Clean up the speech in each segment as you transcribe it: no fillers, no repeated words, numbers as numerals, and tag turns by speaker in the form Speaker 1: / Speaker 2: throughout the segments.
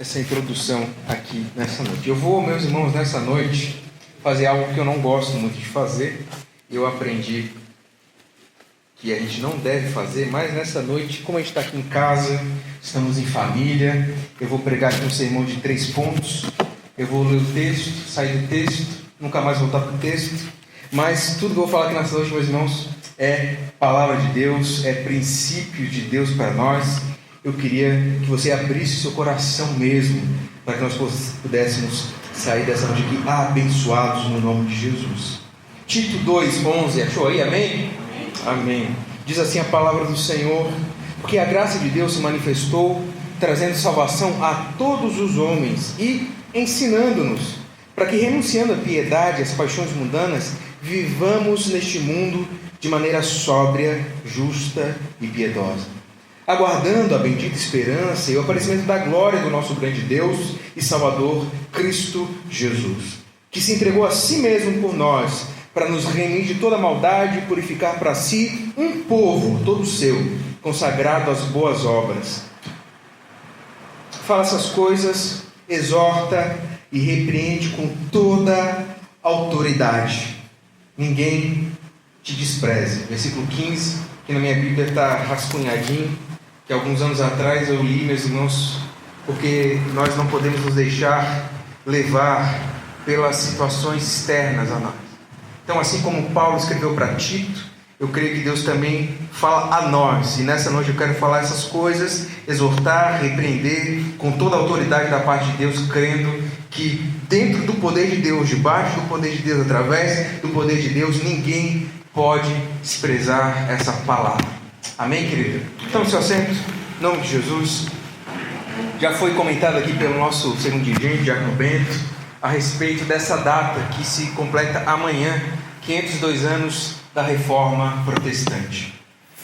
Speaker 1: essa introdução aqui nessa noite. Eu vou, meus irmãos, nessa noite fazer algo que eu não gosto muito de fazer. Eu aprendi que a gente não deve fazer, mas nessa noite, como a gente está aqui em casa, estamos em família, eu vou pregar aqui um sermão de 3 pontos. Eu vou ler o texto, sair do texto, nunca mais voltar para o texto, mas tudo que eu vou falar aqui nessa noite, meus irmãos, é palavra de Deus, é princípio de Deus para nós. Eu queria que você abrisse seu coração mesmo, para que nós pudéssemos sair dessa noite aqui abençoados no nome de Jesus. Tito 2:11, achou aí? Amém? Amém. Diz assim a palavra do Senhor: porque a graça de Deus se manifestou, trazendo salvação a todos os homens e ensinando-nos, para que, renunciando à piedade e às paixões mundanas, vivamos neste mundo de maneira sóbria, justa e piedosa, aguardando a bendita esperança e o aparecimento da glória do nosso grande Deus e Salvador, Cristo Jesus, que se entregou a si mesmo por nós, para nos remir de toda maldade e purificar para si um povo todo seu, consagrado às boas obras. Fala essas coisas, exorta e repreende com toda autoridade. Ninguém te despreze. Versículo 15, que na minha Bíblia está rascunhadinho, que alguns anos atrás eu li, meus irmãos, porque nós não podemos nos deixar levar pelas situações externas a nós. Então, assim como Paulo escreveu para Tito, eu creio que Deus também fala a nós. E nessa noite eu quero falar essas coisas, exortar, repreender com toda a autoridade da parte de Deus, crendo que dentro do poder de Deus, debaixo do poder de Deus, através do poder de Deus, ninguém pode desprezar essa palavra. Amém, querido? Então, seu assento, em nome de Jesus. Já foi comentado aqui pelo nosso segundo dirigente, Diácono Bento, a respeito dessa data que se completa amanhã, 502 anos da Reforma Protestante.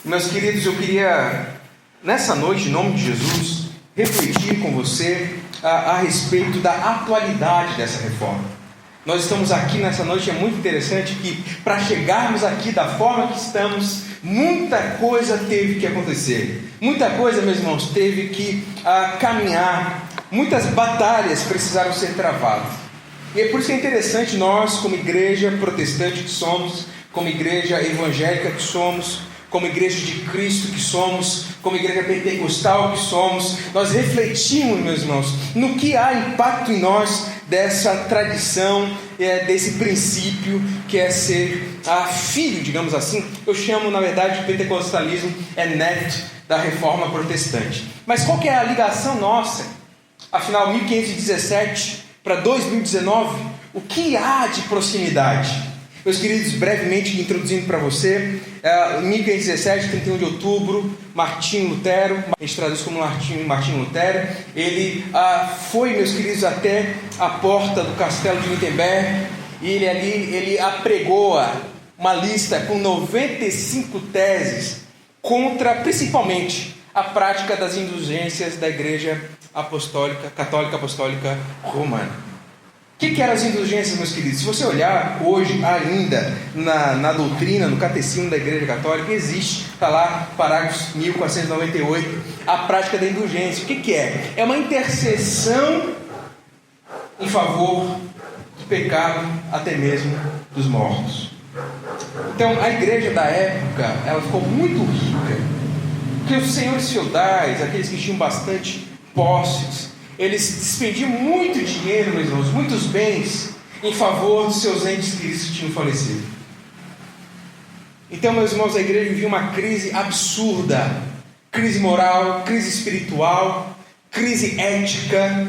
Speaker 1: Meus queridos, eu queria, nessa noite, em nome de Jesus, refletir com você a respeito da atualidade dessa reforma. Nós estamos aqui nessa noite, é muito interessante que, para chegarmos aqui da forma que estamos, muita coisa teve que acontecer. Muita coisa, meus irmãos, teve que caminhar. Muitas batalhas precisaram ser travadas. E é por isso que é interessante nós, como igreja protestante que somos, como igreja evangélica que somos, como igreja de Cristo que somos, como igreja pentecostal que somos, nós refletimos, meus irmãos, no que há impacto em nós dessa tradição, desse princípio que é ser filho, digamos assim. Eu chamo, na verdade, de pentecostalismo, é neto da Reforma Protestante. Mas qual que é a ligação nossa? Afinal, 1517 para 2019, o que há de proximidade? Meus queridos, brevemente introduzindo para você, em 1517, 31 de outubro, Martinho Lutero, a gente traduz como Martinho Lutero, ele foi, meus queridos, até a porta do castelo de Wittenberg, e ele apregoa uma lista com 95 teses contra, principalmente, a prática das indulgências da Igreja Católica Apostólica Romana. O que eram as indulgências, meus queridos? Se você olhar hoje ainda na doutrina, no catecismo da Igreja Católica, existe, está lá, parágrafo 1498, a prática da indulgência. O que é? É uma intercessão em favor do pecado, até mesmo dos mortos. Então, a igreja da época, ela ficou muito rica, porque os senhores feudais, aqueles que tinham bastante posses, eles despendiam muito dinheiro, meus irmãos, muitos bens, em favor dos seus entes queridos que tinham falecido. Então, meus irmãos, a igreja vivia uma crise absurda, crise moral, crise espiritual, crise ética.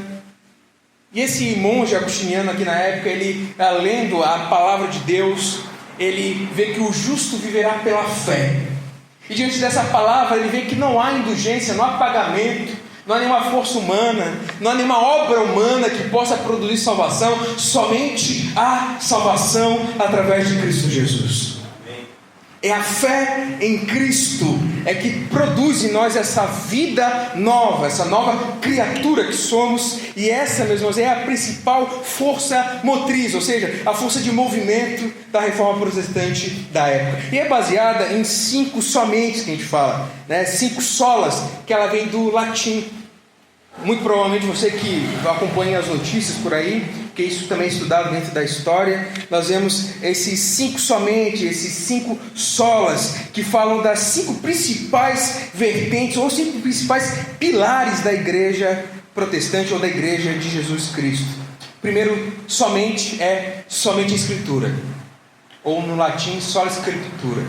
Speaker 1: E esse monge agostiniano aqui na época, ele, lendo a palavra de Deus, ele vê que o justo viverá pela fé. E diante dessa palavra, ele vê que não há indulgência, não há pagamento, não há nenhuma força humana, não há nenhuma obra humana que possa produzir salvação. Somente há salvação através de Cristo Jesus. É a fé em Cristo é que produz em nós essa vida nova, essa nova criatura que somos. E essa, meus irmãos, é a principal força motriz, ou seja, a força de movimento da Reforma Protestante da época. E é baseada em 5 somente que a gente fala, né? 5 solas, que ela vem do latim. Muito provavelmente você que acompanha as notícias por aí, porque isso também é estudado dentro da história, nós vemos esses 5 solas, que falam das 5 principais vertentes, ou 5 principais pilares da igreja protestante ou da igreja de Jesus Cristo. Primeiro, somente a Escritura, ou no latim, sola Scriptura.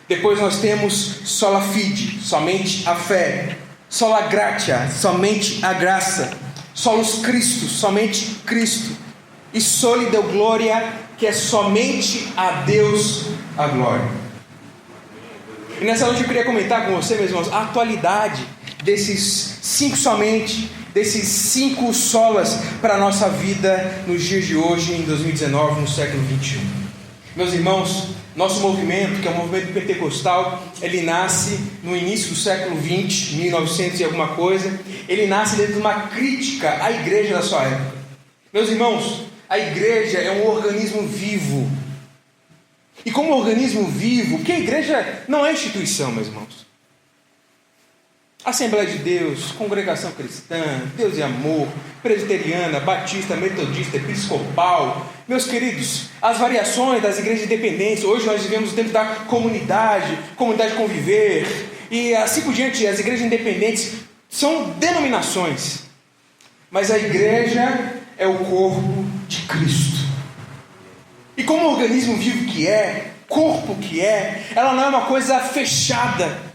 Speaker 1: Depois nós temos sola fide, somente a fé. Sola gratia, somente a graça. Solus Christus, somente Cristo. E soli Deo gloria, que é somente a Deus a glória. E nessa noite eu queria comentar com você, meus irmãos, a atualidade desses 5 somente, desses 5 solas para a nossa vida nos dias de hoje, em 2019, no século 21. Meus irmãos, nosso movimento, que é o movimento pentecostal, ele nasce no início do século 20, 1900 e alguma coisa. Ele nasce dentro de uma crítica à igreja da sua época. Meus irmãos, a igreja é um organismo vivo. E como organismo vivo, porque a igreja não é instituição, meus irmãos. Assembleia de Deus, congregação cristã, Deus e amor, presbiteriana, batista, metodista, episcopal. Meus queridos, as variações das igrejas independentes, hoje nós vivemos dentro da comunidade conviver, e assim por diante. As igrejas independentes são denominações, mas a igreja é o corpo de Cristo. E como organismo vivo que é, corpo que é, ela não é uma coisa fechada,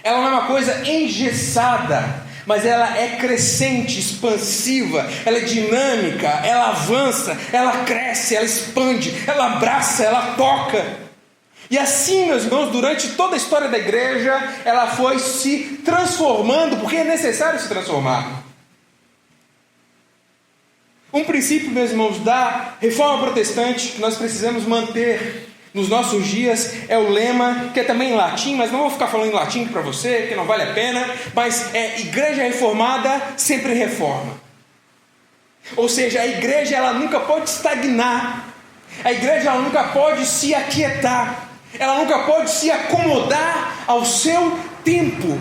Speaker 1: ela não é uma coisa engessada, mas ela é crescente, expansiva, ela é dinâmica, ela avança, ela cresce, ela expande, ela abraça, ela toca. E assim, meus irmãos, durante toda a história da igreja, ela foi se transformando, porque é necessário se transformar. Um princípio, meus irmãos, da reforma protestante que nós precisamos manter nos nossos dias é o lema, que é também em latim, mas não vou ficar falando em latim para você, que não vale a pena, mas é: igreja reformada sempre reforma. Ou seja, a igreja ela nunca pode estagnar, a igreja ela nunca pode se aquietar, ela nunca pode se acomodar ao seu tempo.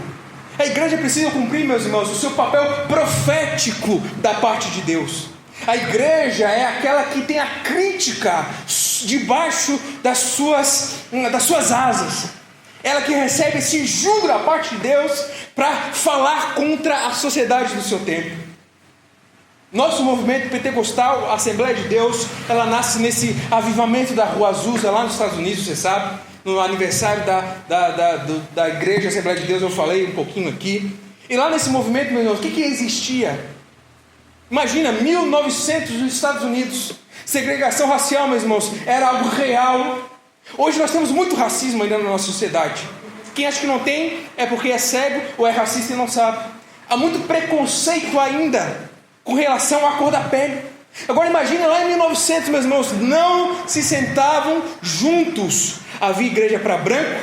Speaker 1: A igreja precisa cumprir, meus irmãos, o seu papel profético da parte de Deus. A igreja é aquela que tem a crítica debaixo das suas asas. Ela que recebe esse jugo da parte de Deus para falar contra a sociedade do seu tempo. Nosso movimento pentecostal, a Assembleia de Deus, ela nasce nesse avivamento da Rua Azusa, lá nos Estados Unidos, você sabe. No aniversário da Igreja Assembleia de Deus, eu falei um pouquinho aqui. E lá nesse movimento, meus irmãos, o que existia? Imagina, 1900 nos Estados Unidos, segregação racial, meus irmãos, era algo real. Hoje nós temos muito racismo ainda na nossa sociedade. Quem acha que não tem é porque é cego ou é racista e não sabe. Há muito preconceito ainda com relação à cor da pele. Agora imagina, lá em 1900, meus irmãos, não se sentavam juntos. Havia igreja para branco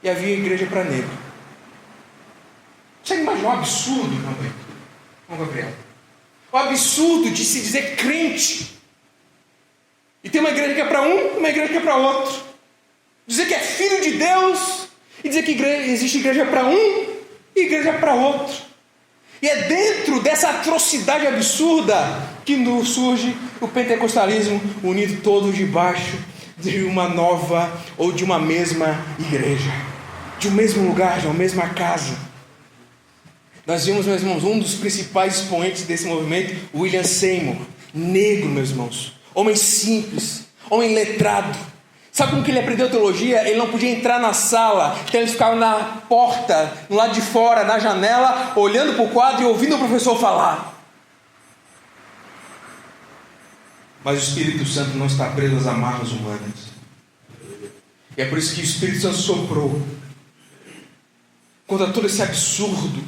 Speaker 1: e havia igreja para negro. Você imagina um absurdo, Gabriel? O absurdo de se dizer crente e ter uma igreja que é para um e uma igreja que é para outro. Dizer que é filho de Deus e dizer que existe igreja para um e igreja para outro. E é dentro dessa atrocidade absurda que surge o pentecostalismo, unido todos debaixo de uma nova ou de uma mesma igreja, de um mesmo lugar, de uma mesma casa. Nós vimos, meus irmãos, um dos principais expoentes desse movimento, William Seymour, negro, meus irmãos, homem simples, homem letrado. Sabe como que ele aprendeu teologia? Ele não podia entrar na sala, então ele ficava na porta, no lado de fora, na janela, olhando para o quadro e ouvindo o professor falar. Mas o Espírito Santo não está preso às amarras humanas. E é por isso que o Espírito Santo soprou contra todo esse absurdo,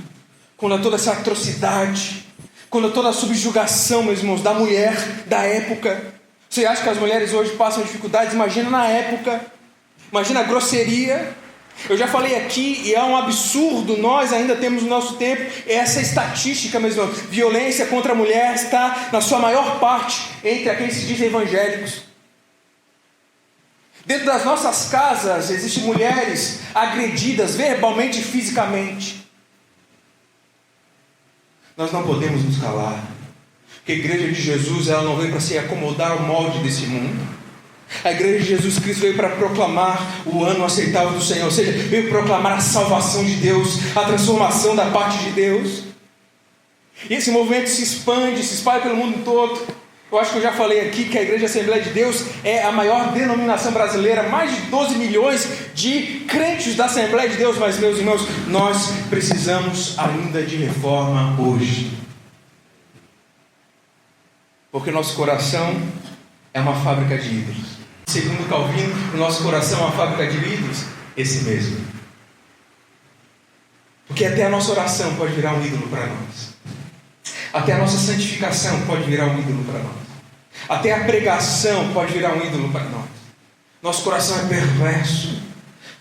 Speaker 1: contra toda essa atrocidade, contra toda a subjugação, meus irmãos, da mulher da época. Você acha que as mulheres hoje passam dificuldades? Imagina na época, imagina a grosseria. Eu já falei aqui, e é um absurdo, nós ainda temos no nosso tempo essa estatística, meus irmãos. Violência contra a mulher está na sua maior parte entre aqueles que se dizem evangélicos. Dentro das nossas casas existem mulheres agredidas verbalmente e fisicamente. Nós não podemos nos calar. Porque a igreja de Jesus, ela não veio para se acomodar ao molde desse mundo. A igreja de Jesus Cristo veio para proclamar o ano aceitável do Senhor, ou seja, veio proclamar a salvação de Deus, a transformação da parte de Deus. E esse movimento se expande, se espalha pelo mundo todo. Eu acho que eu já falei aqui que a Igreja Assembleia de Deus é a maior denominação brasileira, mais de 12 milhões de crentes da Assembleia de Deus. Mas, meus irmãos, nós precisamos ainda de reforma hoje, porque nosso coração é uma fábrica de ídolos. Segundo Calvino, o nosso coração é uma fábrica de ídolos, esse mesmo. Porque até a nossa oração pode virar um ídolo para nós. Até a nossa santificação pode virar um ídolo para nós. Até a pregação pode virar um ídolo para nós. Nosso coração é perverso.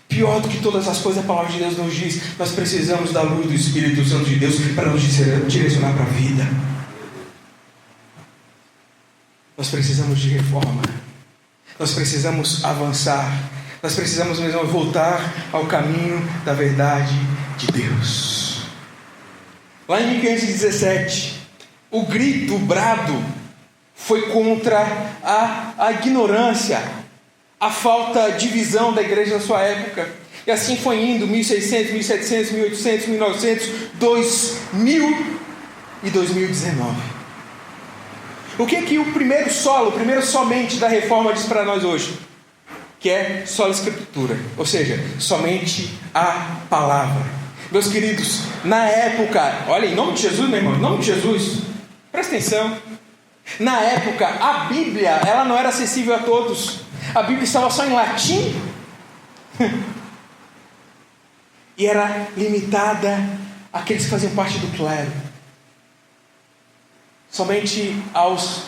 Speaker 1: Pior do que todas as coisas, a palavra de Deus nos diz. Nós precisamos da luz do Espírito Santo de Deus para nos direcionar para a vida. Nós precisamos de reforma. Nós precisamos avançar. Nós precisamos mesmo voltar ao caminho da verdade de Deus. Lá em 1517, o grito, o brado, foi contra a ignorância, a falta de visão da igreja na sua época. E assim foi indo, 1600, 1700, 1800, 1900, 2000 e 2019. O que o primeiro somente da reforma diz para nós hoje? Que é só a Escritura, ou seja, somente a palavra. Meus queridos, na época, olha, em nome de Jesus, meu irmão, em nome de Jesus, presta atenção. Na época, a Bíblia, ela não era acessível a todos. A Bíblia estava só em latim e era limitada àqueles que faziam parte do clero, somente aos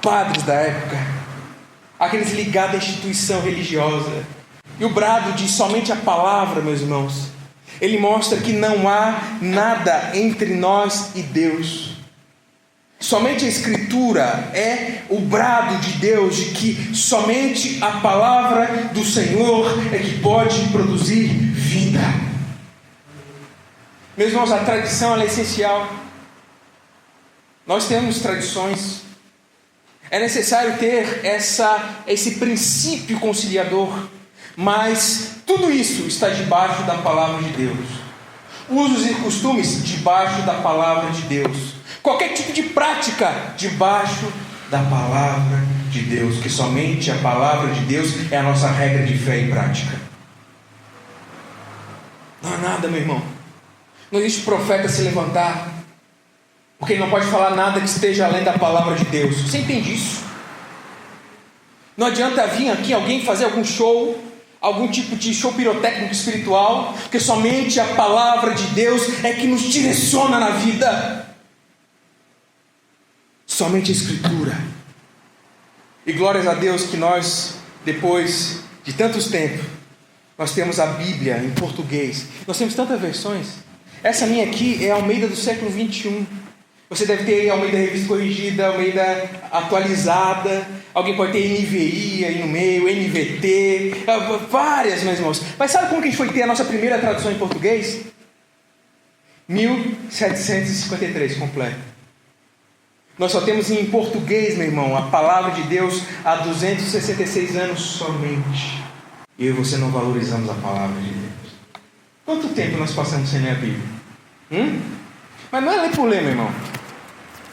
Speaker 1: padres da época, aqueles ligados à instituição religiosa. E o brado diz somente a palavra, meus irmãos. Ele mostra que não há nada entre nós e Deus. Somente a Escritura é o brado de Deus, de que somente a palavra do Senhor é que pode produzir vida. Meus irmãos, a tradição ela é essencial. Nós temos tradições. É necessário ter esse princípio conciliador. Mas tudo isso está debaixo da palavra de Deus. Usos e costumes debaixo da palavra de Deus. Qualquer tipo de prática debaixo da palavra de Deus. Que somente a palavra de Deus é a nossa regra de fé e prática. Não há nada, meu irmão. Não existe profeta se levantar, porque ele não pode falar nada que esteja além da palavra de Deus. Você entende isso? Não adianta vir aqui alguém fazer algum show, algum tipo de show pirotécnico espiritual, porque somente a palavra de Deus é que nos direciona na vida. Somente a Escritura. E glórias a Deus que nós, depois de tantos tempos, nós temos a Bíblia em português. Nós temos tantas versões. Essa minha aqui é a Almeida do século 21. Você deve ter Almeida Revista Corrigida, Almeida Atualizada. Alguém pode ter NVI aí no meio, NVT, várias, meus irmãos. Mas sabe como que a gente foi ter a nossa primeira tradução em português? 1753, completa. Nós só temos em português, meu irmão, a palavra de Deus há 266 anos somente. E eu e você não valorizamos a palavra de Deus. Quanto tempo nós passamos sem ler a Bíblia? Mas não é ler por ler, meu irmão.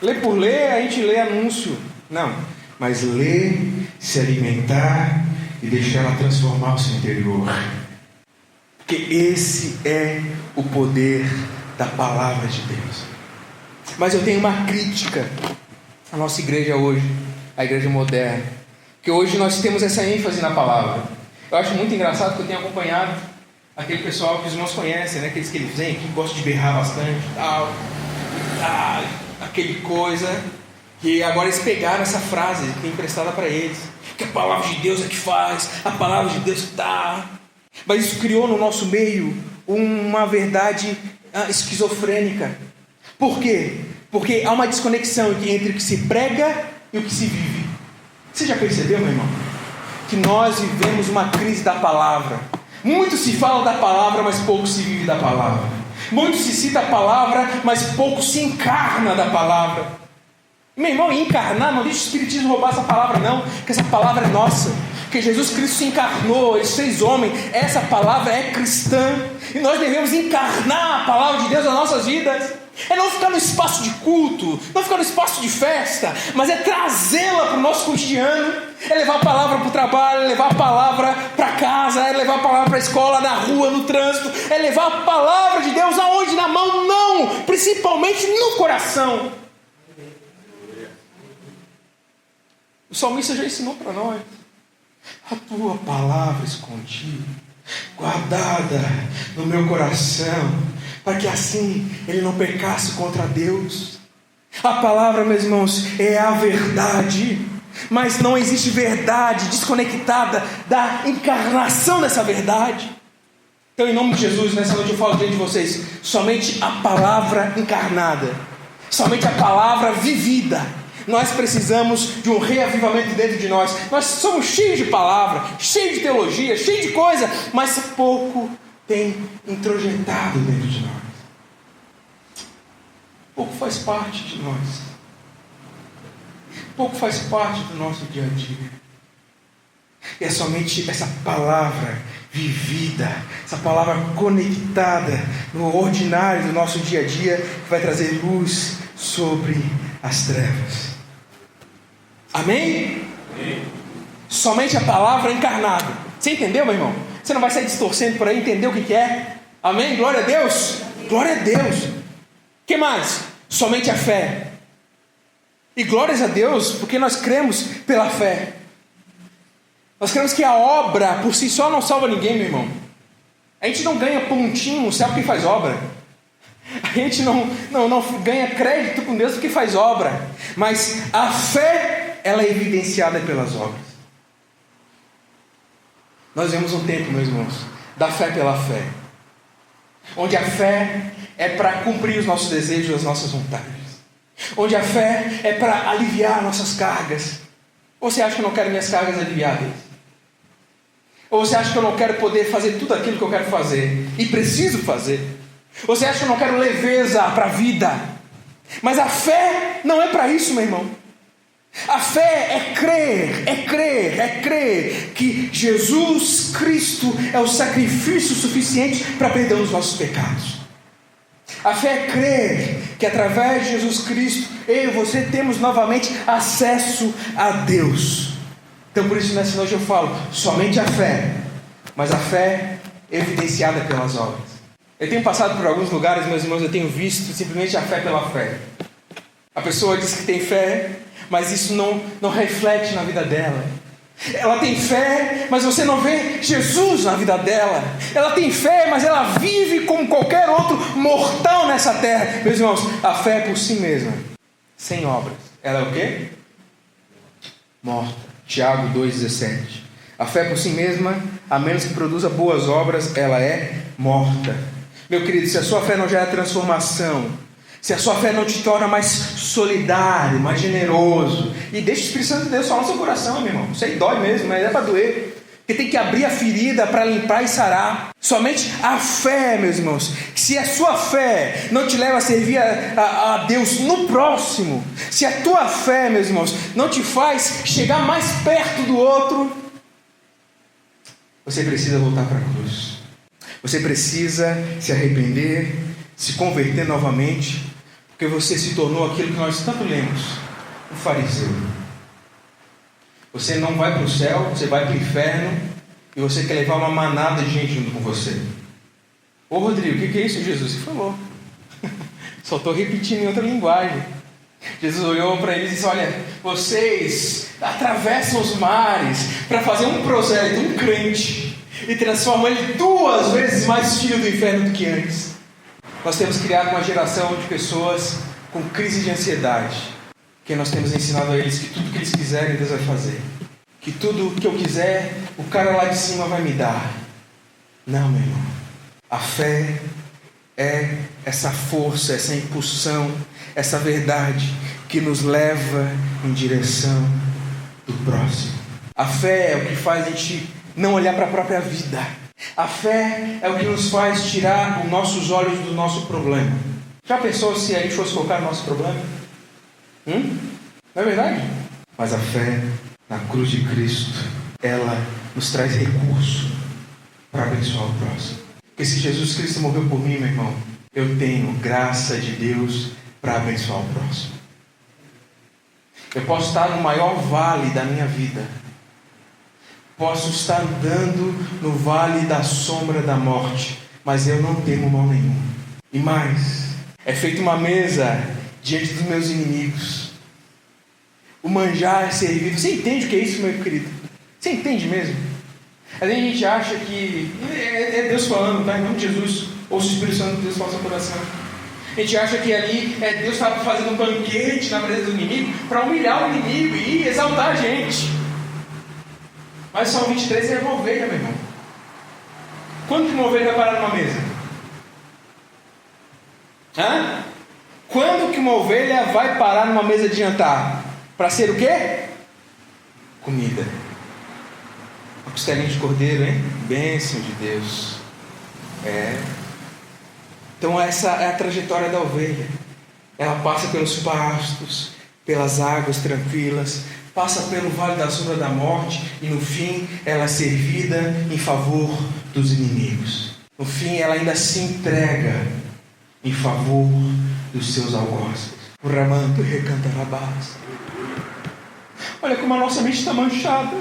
Speaker 1: Ler por ler, a gente lê anúncio. Não. Mas ler, se alimentar e deixar ela transformar o seu interior. Porque esse é o poder da palavra de Deus. Mas eu tenho uma crítica à nossa igreja hoje, a igreja moderna. Que hoje nós temos essa ênfase na palavra. Eu acho muito engraçado que eu tenho acompanhado aquele pessoal que os irmãos conhecem, né? Aqueles que eles vêm, que gostam de berrar bastante, tal, aquele coisa, que agora eles pegaram essa frase que é emprestada para eles, que a palavra de Deus é que faz, a palavra de Deus está. Mas isso criou no nosso meio uma verdade esquizofrênica. Por quê? Porque há uma desconexão entre o que se prega e o que se vive. Você já percebeu, meu irmão? Que nós vivemos uma crise da palavra. Muito se fala da palavra, mas pouco se vive da palavra. Muito se cita a palavra, mas pouco se encarna da palavra. Meu irmão, encarnar, não deixe o Espiritismo roubar essa palavra não, que essa palavra é nossa. Que Jesus Cristo se encarnou, Ele se fez homem. Essa palavra é cristã. E nós devemos encarnar a palavra de Deus nas nossas vidas. É não ficar no espaço de culto, não ficar no espaço de festa, mas é trazê-la para o nosso cotidiano. É levar a palavra para o trabalho, é levar a palavra para casa, é levar a palavra para a escola, na rua, no trânsito. É levar a palavra de Deus aonde? Na mão? Não! Principalmente no coração. O salmista já ensinou para nós. A tua palavra escondida, guardada no meu coração, para que assim ele não pecasse contra Deus. A palavra, meus irmãos, é a verdade, mas não existe verdade desconectada da encarnação dessa verdade. Então, em nome de Jesus, nessa noite eu falo diante de vocês, somente a palavra encarnada, somente a palavra vivida. Nós precisamos de um reavivamento dentro de nós. Nós somos cheios de palavra, cheios de teologia, cheios de coisa, mas pouco tem introjetado dentro de nós. Pouco faz parte de nós. Pouco faz parte do nosso dia a dia. E é somente essa palavra vivida, essa palavra conectada no ordinário do nosso dia a dia, que vai trazer luz sobre as trevas. Amém? Amém? Somente a palavra encarnada. Você entendeu, meu irmão? Você não vai sair distorcendo por aí, entender o que é? Amém? Glória a Deus. Glória a Deus. O que mais? Somente a fé. E glórias a Deus, porque nós cremos pela fé. Nós cremos que a obra por si só não salva ninguém, meu irmão. A gente não ganha pontinho no céu porque faz obra. A gente não ganha crédito com Deus porque faz obra. Mas a fé, ela é evidenciada pelas obras. Nós vemos um tempo, meus irmãos, da fé pela fé, onde a fé é para cumprir os nossos desejos, as nossas vontades, onde a fé é para aliviar nossas cargas. Ou você acha que eu não quero minhas cargas aliviadas? Ou você acha que eu não quero poder fazer tudo aquilo que eu quero fazer e preciso fazer? Ou você acha que eu não quero leveza para a vida? Mas a fé não é para isso, meu irmão. A fé é crer que Jesus Cristo é o sacrifício suficiente para perdoar os nossos pecados. A fé é crer que através de Jesus Cristo eu e você temos novamente acesso a Deus. Então por isso nessa noite eu falo, somente a fé, mas a fé evidenciada pelas obras. Eu tenho passado por alguns lugares, meus irmãos, eu tenho visto simplesmente a fé pela fé. A pessoa diz que tem fé, mas isso não reflete na vida dela. Ela tem fé, mas você não vê Jesus na vida dela. Ela tem fé, mas ela vive como qualquer outro mortal nessa terra. Meus irmãos, a fé por si mesma, sem obras, ela é o quê? Morta. Tiago 2,17. A fé por si mesma, a menos que produza boas obras, ela é morta. Meu querido, se a sua fé não gera transformação, se a sua fé não te torna mais solidário, mais generoso, e deixa o Espírito Santo de Deus falar no seu coração, meu irmão. Isso aí dói mesmo, mas é para doer. Porque tem que abrir a ferida para limpar e sarar. Somente a fé, meus irmãos. Se a sua fé não te leva a servir a Deus no próximo, se a tua fé, meus irmãos, não te faz chegar mais perto do outro, você precisa voltar para a cruz. Você precisa se arrepender, se converter novamente, porque você se tornou aquilo que nós tanto lemos, o fariseu. Você não vai para o céu, você vai para o inferno, e você quer levar uma manada de gente junto com você. Ô Rodrigo, o que é isso, Jesus? Você falou. Só estou repetindo em outra linguagem. Jesus olhou para eles e disse, olha, vocês atravessam os mares para fazer um prosélito, um crente, e transformam ele 2 vezes mais filho do inferno do que antes. Nós temos criado uma geração de pessoas com crise de ansiedade, que nós temos ensinado a eles que tudo que eles quiserem Deus vai fazer, que tudo que eu quiser o cara lá de cima vai me dar. Não, meu irmão, a fé é essa força, essa impulsão, essa verdade que nos leva em direção do próximo. A fé é o que faz a gente não olhar para a própria vida. A fé é o que nos faz tirar os nossos olhos do nosso problema. Já pensou se a gente fosse focar no nosso problema? Não é verdade? Mas a fé na cruz de Cristo, ela nos traz recurso para abençoar o próximo. Porque se Jesus Cristo morreu por mim, meu irmão, eu tenho graça de Deus para abençoar o próximo. Eu posso estar no maior vale da minha vida. Posso estar andando no vale da sombra da morte, mas eu não temo mal nenhum. E mais, é feita uma mesa diante dos meus inimigos. O manjar é servido. Você entende o que é isso, meu querido? Você entende mesmo? Às vezes a gente acha que é Deus falando, tá? Em nome de Jesus, ou se o Espírito Santo de Deus fala no seu coração. A gente acha que ali Deus está fazendo um banquete na presença do inimigo para humilhar o inimigo e exaltar a gente. Mas Salmo 23 é uma ovelha, meu irmão. Quando que uma ovelha vai parar numa mesa? Quando que uma ovelha vai parar numa mesa de jantar? Para ser o quê? Comida. Uma costelinha de cordeiro, hein? Bênção de Deus. Então essa é a trajetória da ovelha. Ela passa pelos pastos, pelas águas tranquilas, passa pelo vale da sombra da morte, e no fim ela é servida em favor dos inimigos. No fim ela ainda se entrega em favor dos seus algozes. O ramanto recantarabás. Olha como a nossa mente está manchada.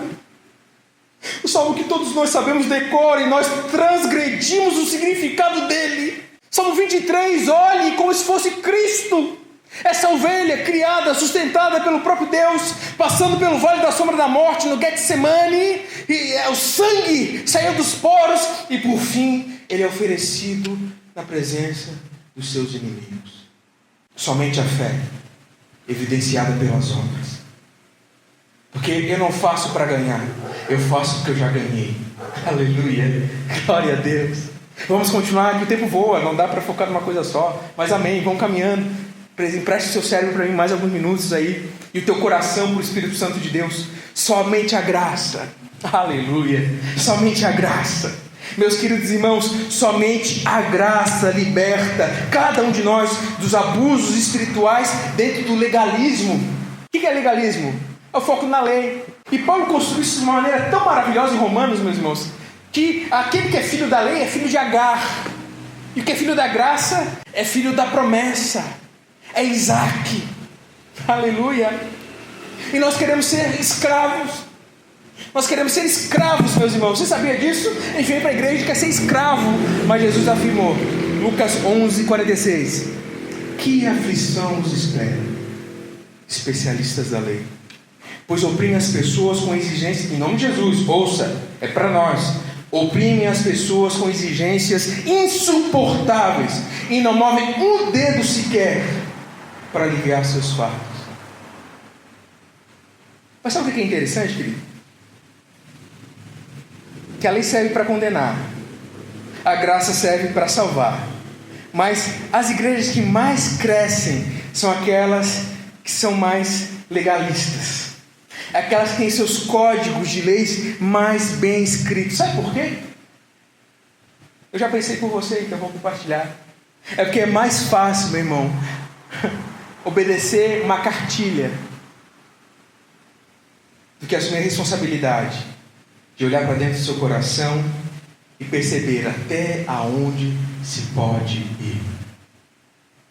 Speaker 1: O salmo que todos nós sabemos decora e nós transgredimos o significado dele. Salmo 23, olhe como se fosse Cristo. Essa ovelha criada, sustentada pelo próprio Deus, passando pelo vale da sombra da morte, no Getsemane, e o sangue saiu dos poros, e por fim ele é oferecido na presença dos seus inimigos. Somente a fé, evidenciada pelas obras. Porque eu não faço para ganhar, eu faço porque eu já ganhei. Aleluia, glória a Deus. Vamos continuar, que o tempo voa, não dá para focar numa coisa só, mas amém, vamos caminhando. Empreste o seu cérebro para mim mais alguns minutos aí, e o teu coração para o Espírito Santo de Deus. Somente a graça, aleluia, somente a graça. Meus queridos irmãos, somente a graça liberta cada um de nós dos abusos espirituais dentro do legalismo. O que é legalismo? É o foco na lei. E Paulo construiu isso de uma maneira tão maravilhosa em Romanos, meus irmãos, que aquele que é filho da lei é filho de Agar, e o que é filho da graça é filho da promessa, é Isaac. Aleluia. E nós queremos ser escravos. Nós queremos ser escravos, meus irmãos. Você sabia disso? A gente vem para a igreja e quer ser escravo, mas Jesus afirmou, Lucas 11:46, que aflição os espera, especialistas da lei, pois oprimem as pessoas com exigências, em nome de Jesus, ouça, é para nós, oprimem as pessoas com exigências insuportáveis e não movem um dedo sequer para aliviar seus fardos. Mas sabe o que é interessante, querido? Que a lei serve para condenar, a graça serve para salvar, mas as igrejas que mais crescem são aquelas que são mais legalistas, aquelas que têm seus códigos de leis mais bem escritos. Sabe por quê? Eu já pensei por você, então vou compartilhar. É porque é mais fácil, meu irmão, obedecer uma cartilha do que assumir a responsabilidade de olhar para dentro do seu coração e perceber até aonde se pode ir.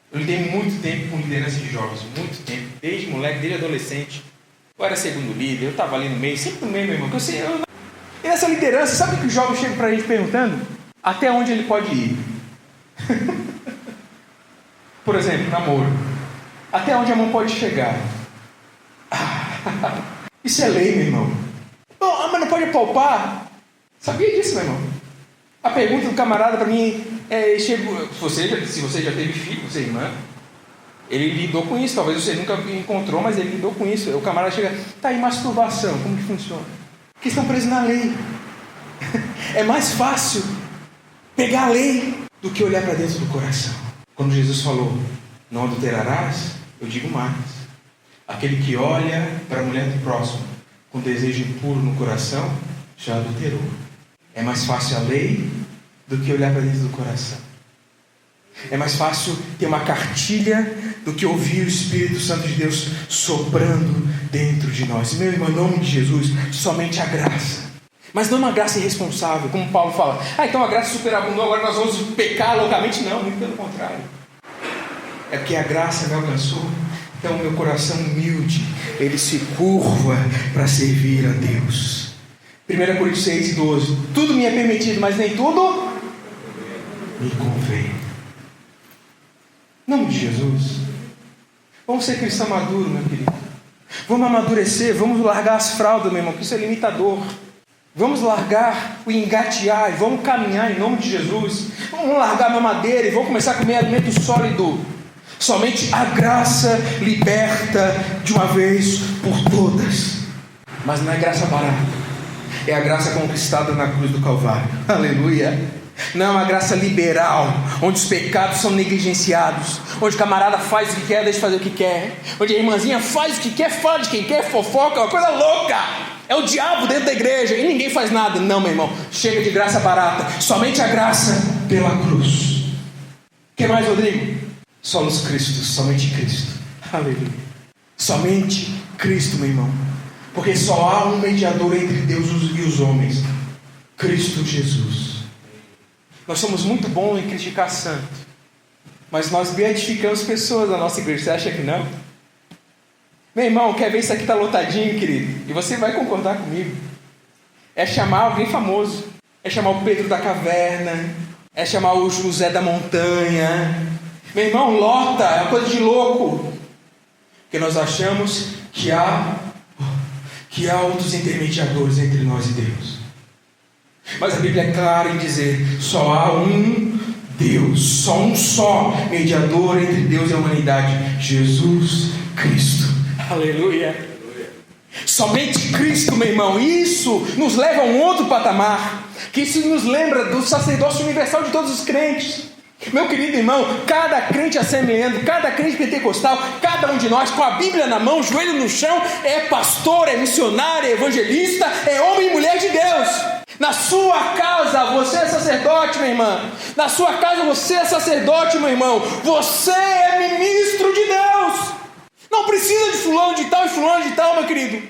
Speaker 1: Eu lidei muito tempo com liderança de jovens, muito tempo, desde moleque, desde adolescente. Eu era segundo líder, eu estava ali no meio, sempre no meio, meu irmão. E nessa liderança, sabe o que os jovens chegam para a gente perguntando? Até onde ele pode ir? Por exemplo, namoro. Até onde a mão pode chegar? Isso é lei, meu irmão. Mas não pode apalpar? Sabia disso, meu irmão? A pergunta do camarada para mim se você já teve filho, você é irmã, ele lidou com isso, talvez você nunca encontrou, mas ele lidou com isso. O camarada chega, tá aí, masturbação, como que funciona? Porque estão presos na lei. É mais fácil pegar a lei do que olhar para dentro do coração. Quando Jesus falou, não adulterarás, eu digo mais, aquele que olha para a mulher do próximo com desejo impuro no coração, já adulterou. É mais fácil a lei do que olhar para dentro do coração. É mais fácil ter uma cartilha do que ouvir o Espírito Santo de Deus soprando dentro de nós. Meu irmão, em nome de Jesus, somente a graça. Mas não uma graça irresponsável, como Paulo fala. Então a graça superabundou, agora nós vamos pecar loucamente. Não, muito pelo contrário. É porque a graça me alcançou. Então meu coração humilde, ele se curva para servir a Deus. 1 Coríntios 6:12. Tudo me é permitido, mas nem tudo me convém. Em nome de Jesus, vamos ser cristão maduro, meu querido. Vamos amadurecer, vamos largar as fraldas, meu irmão, porque isso é limitador. Vamos largar o engatear e vamos caminhar em nome de Jesus. Vamos largar a mamadeira e vamos começar a comer alimento sólido. Somente a graça liberta de uma vez por todas. Mas não é graça barata, é a graça conquistada na cruz do Calvário. Aleluia. Não é uma graça liberal, onde os pecados são negligenciados, onde o camarada faz o que quer, deixa de fazer o que quer, onde a irmãzinha faz o que quer, fala de quem quer, fofoca, é uma coisa louca. É o diabo dentro da igreja e ninguém faz nada. Não, meu irmão, chega de graça barata. Somente a graça pela cruz. O que mais, Rodrigo? Solos Cristo, somente Cristo. Aleluia. Somente Cristo, meu irmão. Porque só há um mediador entre Deus e os homens: Cristo Jesus. Nós somos muito bons em criticar santo, mas nós beatificamos pessoas da nossa igreja. Você acha que não? Meu irmão, quer ver isso aqui está lotadinho, querido? E você vai concordar comigo. É chamar alguém famoso. É chamar o Pedro da Caverna. É chamar o José da Montanha. Meu irmão, lota, é uma coisa de louco. Porque nós achamos que há outros intermediadores entre nós e Deus. Mas a Bíblia é clara em dizer: só há um Deus, só mediador entre Deus e a humanidade: Jesus Cristo. Aleluia. Somente Cristo, meu irmão. Isso nos leva a um outro patamar, que isso nos lembra do sacerdócio universal de todos os crentes. Meu querido irmão, cada crente assembleando, cada crente pentecostal, cada um de nós com a Bíblia na mão, joelho no chão, é pastor, é missionário, é evangelista, é homem e mulher de Deus. Na sua casa você é sacerdote, minha irmã. Na sua casa você é sacerdote, meu irmão. Você é ministro de Deus. Não precisa de fulano de tal e fulano de tal, meu querido.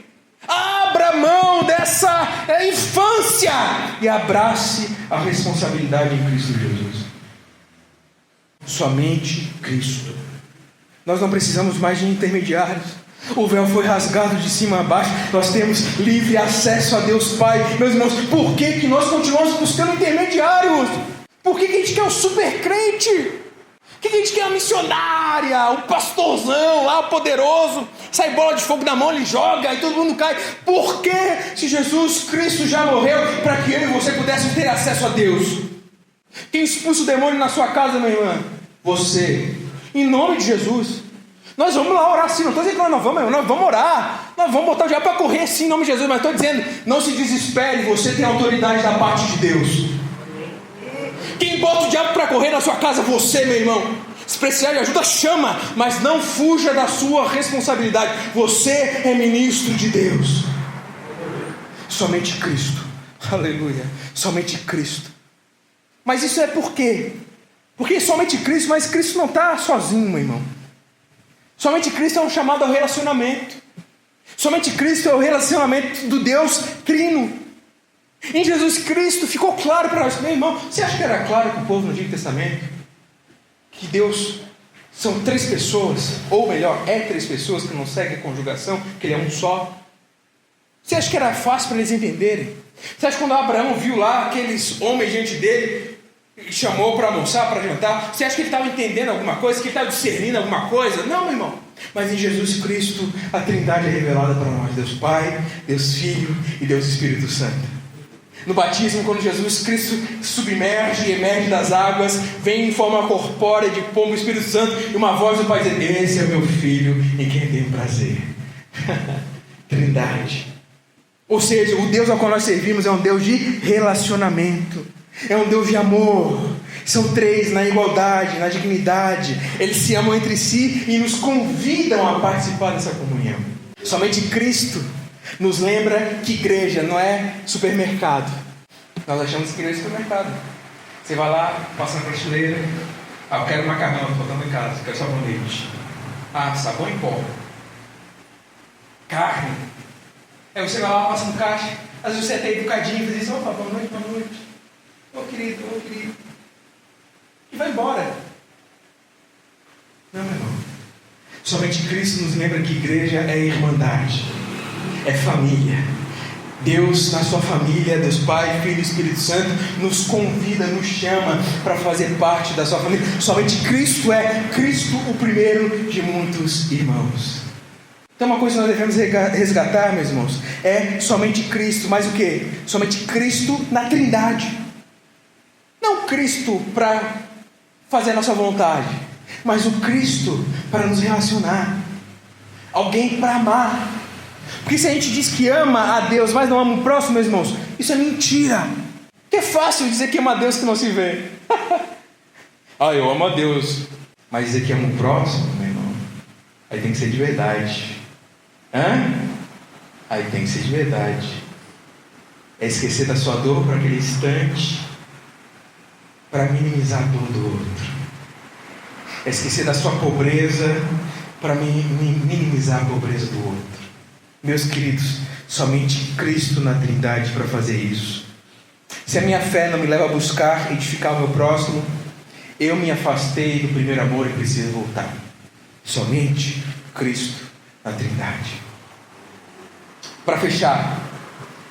Speaker 1: Abra mão dessa infância e abrace a responsabilidade em Cristo Jesus. Somente Cristo. Nós não precisamos mais de intermediários. O véu foi rasgado de cima a baixo. Nós temos livre acesso a Deus Pai. Meus irmãos, por que nós continuamos buscando intermediários? Por que a gente quer o super crente? Por que a gente quer a missionária, o pastorzão lá, o poderoso? Sai bola de fogo da mão, ele joga e todo mundo cai. Por que, se Jesus Cristo já morreu para que eu e você pudéssemos ter acesso a Deus? Quem expulsa o demônio na sua casa, minha irmã? Você. Em nome de Jesus. Nós vamos lá orar sim. Não estou dizendo que nós vamos orar. Nós vamos botar o diabo para correr sim, em nome de Jesus. Mas estou dizendo, não se desespere. Você tem autoridade da parte de Deus. Quem bota o diabo para correr na sua casa? Você, meu irmão. Se precisar de ajuda, chama. Mas não fuja da sua responsabilidade. Você é ministro de Deus. Somente Cristo. Aleluia. Somente Cristo. Mas isso é por quê? Porque somente Cristo, mas Cristo não está sozinho, meu irmão. Somente Cristo é um chamado ao relacionamento. Somente Cristo é o relacionamento do Deus Trino. Em Jesus Cristo ficou claro para nós. Meu irmão, você acha que era claro para o povo no Antigo Testamento? Que Deus são três pessoas, ou melhor, é três pessoas, que não segue a conjugação, que Ele é um só. Você acha que era fácil para eles entenderem? Você acha que quando Abraão viu lá aqueles homens diante dele, e chamou para almoçar, para jantar, você acha que ele estava entendendo alguma coisa, que ele estava discernindo alguma coisa? Não, meu irmão. Mas em Jesus Cristo a Trindade é revelada para nós: Deus Pai, Deus Filho e Deus Espírito Santo. No batismo, quando Jesus Cristo submerge e emerge das águas, vem em forma corpórea de pombo, Espírito Santo, e uma voz do Pai diz: esse é o meu Filho em quem tenho prazer. Trindade. Ou seja, o Deus ao qual nós servimos é um Deus de relacionamento, é um Deus de amor. São três na igualdade, na dignidade. Eles se amam entre si e nos convidam a participar dessa comunhão. Somente Cristo nos lembra que igreja não é supermercado. Nós achamos que igreja é supermercado. Você vai lá, passa na prateleira. Eu quero macarrão, estou botando em casa, quero sabonete. Sabão em pó. Carne. Aí você vai lá, passa no caixa. Às vezes você é até educadinho e diz: opa, boa noite, boa noite. Ô querido. E vai embora. Não, meu irmão. Somente Cristo nos lembra que igreja é irmandade, é família. Deus, na sua família, Deus Pai, Filho e Espírito Santo, nos convida, nos chama para fazer parte da sua família. Somente Cristo é Cristo, o primeiro de muitos irmãos. Então uma coisa que nós devemos resgatar, meus irmãos, é somente Cristo. Mas o que? Somente Cristo na Trindade. Não Cristo para fazer a nossa vontade, mas o Cristo para nos relacionar. Alguém para amar. Porque se a gente diz que ama a Deus, mas não ama o próximo, meus irmãos, isso é mentira. Que é fácil dizer que ama a Deus que não se vê. Eu amo a Deus, mas dizer que ama o próximo, meu irmão, aí tem que ser de verdade. Aí tem que ser de verdade. É esquecer da sua dor por aquele instante, para minimizar a dor do outro. É esquecer da sua pobreza para minimizar a pobreza do outro. Meus queridos, somente Cristo na Trindade para fazer isso. Se a minha fé não me leva a buscar edificar o meu próximo, eu me afastei do primeiro amor e preciso voltar. Somente Cristo na Trindade. Para fechar,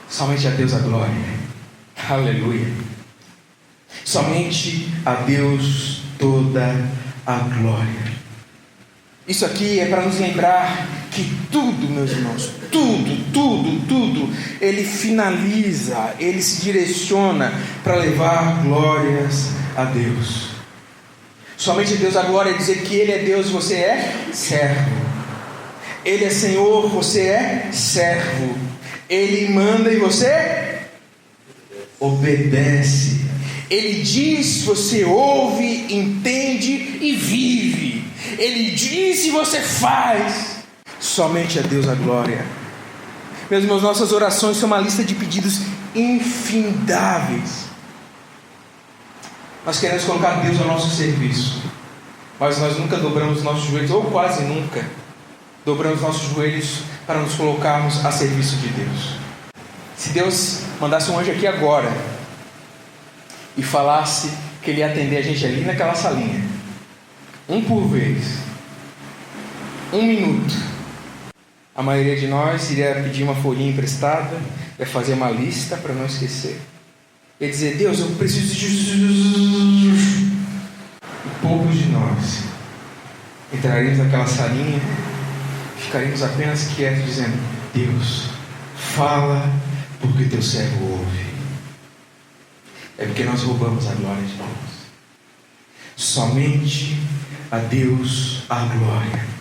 Speaker 1: somente a Deus a glória. Aleluia. Somente a Deus toda a glória. Isso aqui é para nos lembrar que tudo, meus irmãos, tudo, Ele finaliza, Ele se direciona para levar glórias a Deus. Somente Deus a glória é dizer que Ele é Deus e você é servo. Ele é Senhor, você é servo. Ele manda e você obedece. Ele diz, você ouve, entende e vive. Ele diz e você faz. Somente a Deus a glória. Meus irmãos, nossas orações são uma lista de pedidos infindáveis. Nós queremos colocar Deus ao nosso serviço, mas nós nunca dobramos nossos joelhos, ou quase nunca dobramos nossos joelhos para nos colocarmos a serviço de Deus. Se Deus mandasse um anjo aqui agora e falasse que Ele ia atender a gente ali naquela salinha, um por vez, 1 minuto, a maioria de nós iria pedir uma folhinha emprestada, ia fazer uma lista para não esquecer, ia dizer: Deus, eu preciso de... E poucos de nós entraríamos naquela salinha, ficaríamos apenas quietos dizendo: Deus, fala, porque teu servo ouve. É porque nós roubamos a glória de Deus. Somente a Deus a glória.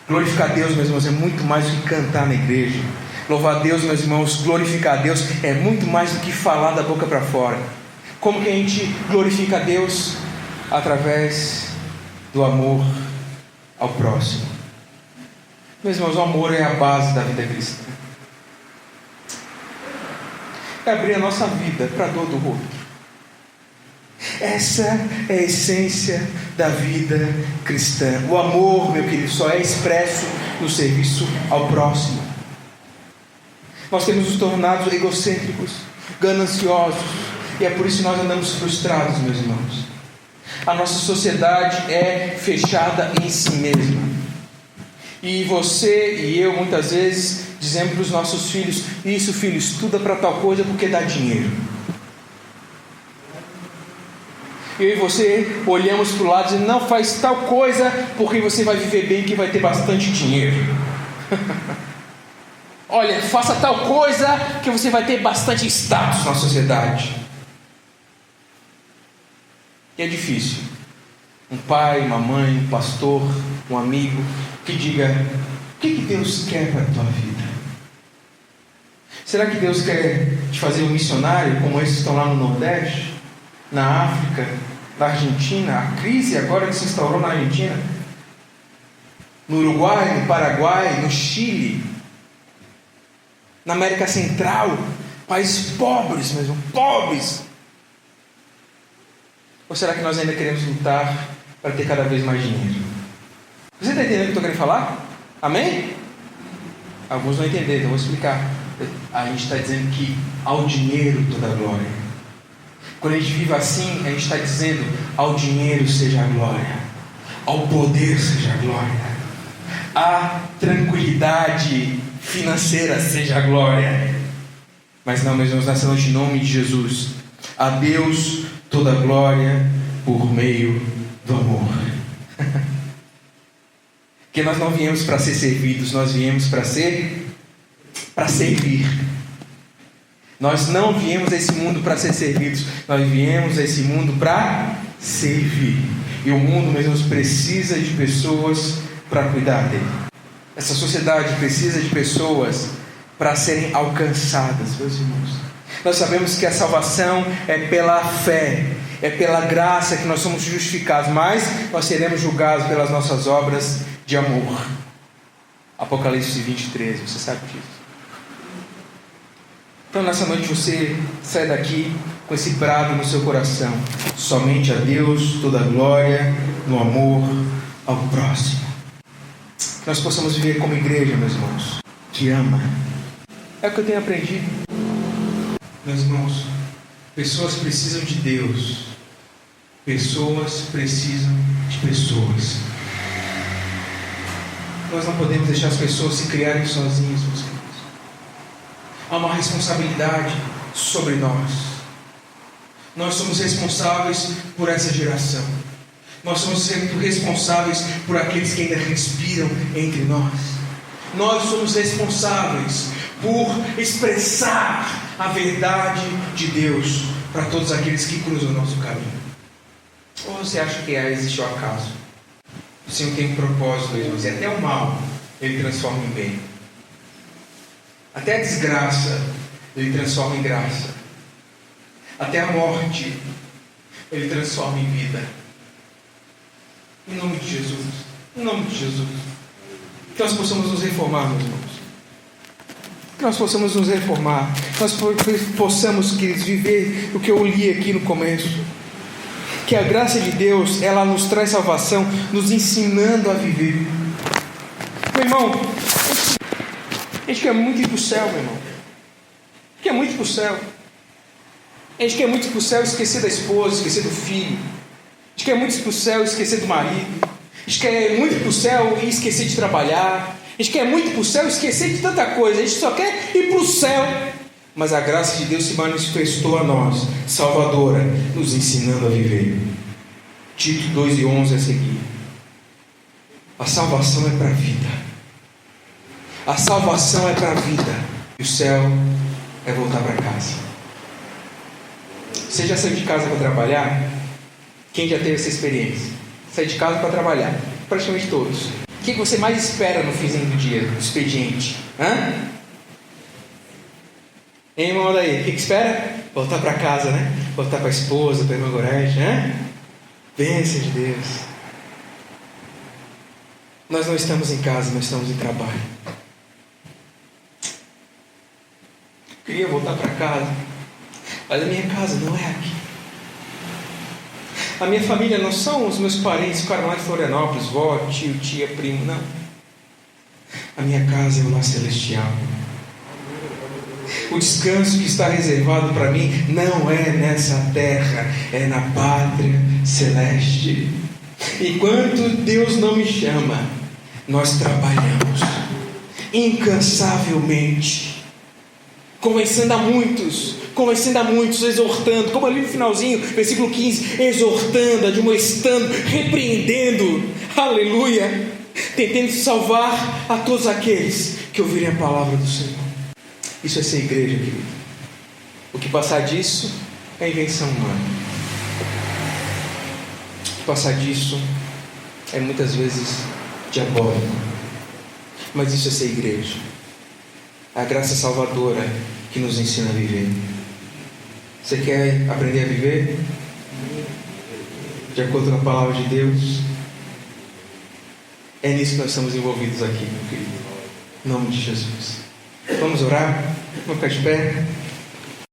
Speaker 1: Glorificar a Deus, meus irmãos, é muito mais do que cantar na igreja. Louvar a Deus, meus irmãos, glorificar a Deus é muito mais do que falar da boca para fora. Como que a gente glorifica a Deus? Através do amor ao próximo. Meus irmãos, o amor é a base da vida cristã. É abrir a nossa vida para a dor do outro. Essa é a essência da vida cristã. O amor, meu querido, só é expresso no serviço ao próximo. Nós temos nos tornado egocêntricos, gananciosos, e é por isso que nós andamos frustrados, meus irmãos. A nossa sociedade é fechada em si mesma. E você e eu, muitas vezes, dizemos para os nossos filhos: isso, filho, estuda para tal coisa porque dá dinheiro. Eu e você olhamos para o lado e dizemos: não, faz tal coisa porque você vai viver bem, que vai ter bastante dinheiro. Olha, faça tal coisa que você vai ter bastante status na sociedade. E é difícil. Um pai, uma mãe, um pastor, um amigo que diga: o que Deus quer para a tua vida? Será que Deus quer te fazer um missionário como esses que estão lá no Nordeste, na África, na Argentina? A crise agora que se instaurou na Argentina, no Uruguai, no Paraguai, no Chile, na América Central, Países pobres mesmo, pobres. Ou será que nós ainda queremos lutar para ter cada vez mais dinheiro? Você está entendendo o que eu estou querendo falar? Amém? Alguns não entenderam, então vou explicar. A gente está dizendo que ao dinheiro toda a glória. Quando a gente vive assim, a gente está dizendo: ao dinheiro seja a glória, ao poder seja a glória, à tranquilidade financeira seja a glória. Mas não, meus irmãos, nessa noite, em nome de Jesus, a Deus toda a glória por meio do amor. Porque nós não viemos para ser servidos, nós viemos para servir. Nós não viemos a esse mundo para ser servidos, nós viemos a esse mundo para servir. E o mundo, meus irmãos, precisa de pessoas para cuidar dele. Essa sociedade precisa de pessoas para serem alcançadas, meus irmãos. Nós sabemos que a salvação é pela fé, é pela graça que nós somos justificados, mas nós seremos julgados pelas nossas obras de amor. Apocalipse 20:13, você sabe disso. Então nessa noite você sai daqui com esse brado no seu coração: somente a Deus toda a glória, no amor ao próximo. Que nós possamos viver como igreja, meus irmãos, que ama. É o que eu tenho aprendido, meus irmãos. Pessoas precisam de Deus, pessoas precisam de pessoas. Nós não podemos deixar as pessoas se criarem sozinhas, meus irmãos. Há uma responsabilidade sobre nós. Nós somos responsáveis por essa geração. Nós somos responsáveis por aqueles que ainda respiram entre nós. Nós somos responsáveis por expressar a verdade de Deus para todos aqueles que cruzam o nosso caminho. Ou você acha que existe o acaso? O Senhor tem um propósito, irmãos, e até o mal Ele transforma em bem. Até a desgraça Ele transforma em graça. Até a morte Ele transforma em vida. Em nome de Jesus. Em nome de Jesus. Que nós possamos nos reformar, meus irmãos. Que nós possamos nos reformar. Nós possamos, queridos, viver o que eu li aqui no começo. Que a graça de Deus, ela nos traz salvação, nos ensinando a viver. Meu irmão, a gente quer muito ir para o céu, meu irmão. A gente quer muito ir para o céu. A gente quer muito ir para o céu e esquecer da esposa, esquecer do filho. A gente quer muito ir para o céu e esquecer do marido. A gente quer muito ir para o céu e esquecer de trabalhar. A gente quer muito ir para o céu e esquecer de tanta coisa. A gente só quer ir para o céu. Mas a graça de Deus se manifestou a nós, salvadora, nos ensinando a viver. Tito 2:11 a seguir. A salvação é para a vida. A salvação é para a vida. E o céu é voltar para casa. Você já saiu de casa para trabalhar? Quem já teve essa experiência? Sair de casa para trabalhar? Praticamente todos. O que você mais espera no finzinho do dia? Do expediente? Hein, irmão, daí? O que espera? Voltar para casa, né? Voltar para a esposa, para a irmã Gorete, Bênção de Deus. Nós não estamos em casa, nós estamos em trabalho. Queria voltar para casa, mas a minha casa não é aqui. A minha família não são os meus parentes que ficaram lá em Florianópolis, vó, tio, tia, primo, não. A minha casa é o lar celestial. O descanso que está reservado para mim não é nessa terra, é na pátria celeste. Enquanto Deus não me chama, nós trabalhamos incansavelmente, convencendo a muitos, exortando, como ali no finalzinho, versículo 15, exortando, admoestando, repreendendo, aleluia, tentando salvar a todos aqueles que ouvirem a palavra do Senhor. Isso é ser igreja, querido. O que passar disso é invenção humana. O que passar disso é muitas vezes diabólico. Mas isso é ser igreja. A graça salvadora que nos ensina a viver. Você quer aprender a viver? De acordo com a palavra de Deus? É nisso que nós estamos envolvidos aqui, meu querido. Em nome de Jesus. Vamos orar? Vamos ficar de pé?